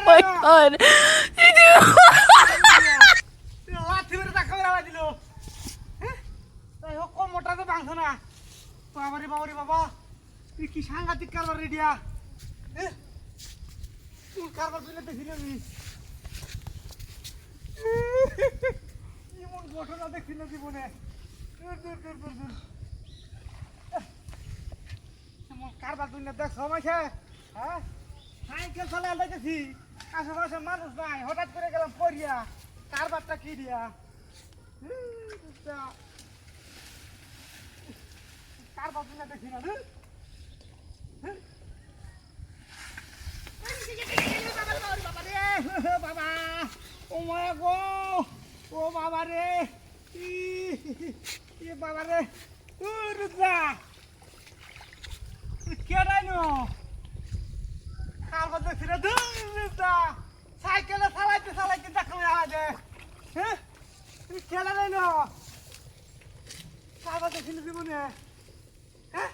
my god. কি সাংঘাতিক কারবার রেডিয়া কারবার তুলে দেখি আমি এমন ঘটনা দেখি না জীবনে এমন কারবার তুলে দেখ সময় হ্যাঁ সাইকেল চালায় দেখেছি আশেপাশে মানুষ নাই হঠাৎ করে গেলাম পড়িয়া কারবারটা কি দিয়া কারবার তুলে দেখি না বাবা ও মায়া গো ও বাবা রে বাবা রে রুদ্রা কেডাইনো কারবার দেখছি রে রুদ্রা সাইকেলে চালাইতে দেখো আগে হ্যাঁ কেডা নাইনো কারবার দেখছি জীবনে হ্যাঁ